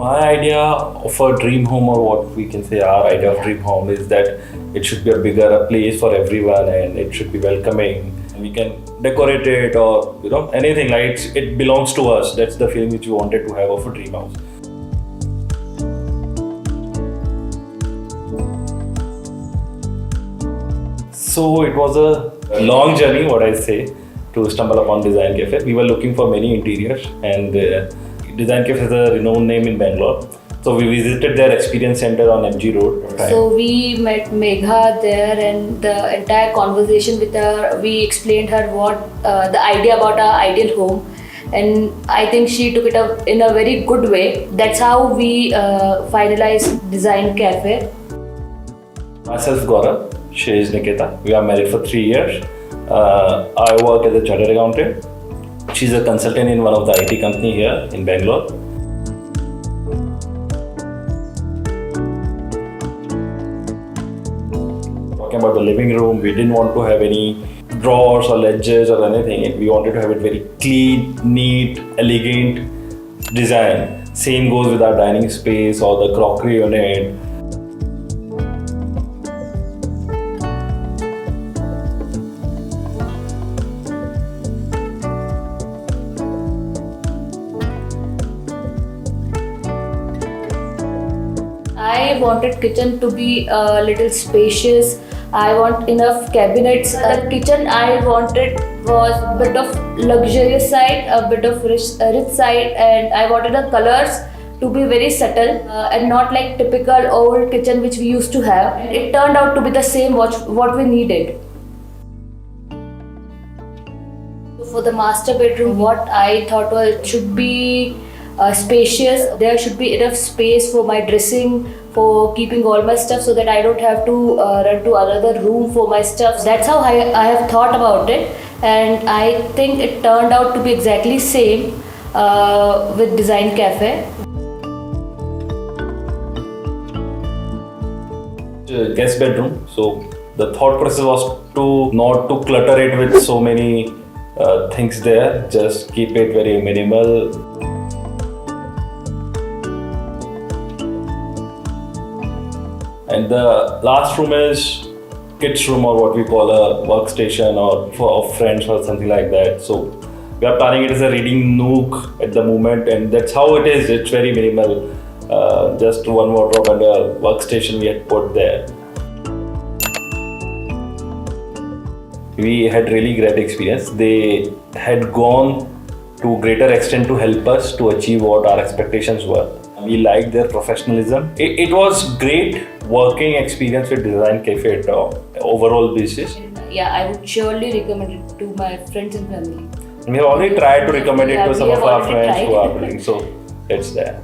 My idea of a dream home, or what we can say our idea of dream home, is that it should be a bigger place for everyone and it should be welcoming. We can decorate it or anything, like it belongs to us. That's the feeling which we wanted to have of a dream house. So it was a long journey, what I say, to stumble upon DesignCafe. We were looking for many interiors, and DesignCafe has a renowned name in Bangalore. So we visited their experience center on MG Road. So we met Megha there, and the entire conversation with her, we explained her what the idea about our ideal home, and I think she took it up in a very good way. That's how we finalized DesignCafe. Myself, Gaurav, she is Nikita. We are married for 3 years. I work as a chartered accountant. She's a consultant in one of the IT company here in Bangalore. Talking about the living room, we didn't want to have any drawers or ledges or anything. We wanted to have it very clean, neat, elegant design. Same goes with our dining space or the crockery unit. I wanted kitchen to be a little spacious. I want enough cabinets. The kitchen I wanted was a bit of luxurious side, a bit of rich side, and I wanted the colors to be very subtle and not like typical old kitchen which we used to have. It turned out to be the same what we needed. For the master bedroom, what I thought was it should be spacious. There should be enough space for my dressing, for keeping all my stuff, so that I don't have to run to another room for my stuff. That's how I have thought about it, and I think it turned out to be exactly same with DesignCafe. Guest bedroom. So the thought process was to not to clutter it with so many things there. Just keep it very minimal. And the last room is kids' room, or what we call a workstation, or for friends or something like that. So we are planning it as a reading nook at the moment, and that's how it is. It's very minimal. Just one wardrobe and a workstation we had put there. We had really great experience. They had gone to greater extent to help us to achieve what our expectations were. We liked their professionalism. It was great working experience with DesignCafe at overall basis. Yeah, I would surely recommend it to my friends and family. We have already tried to recommend it to some of our friends tried. who are building, so it's there.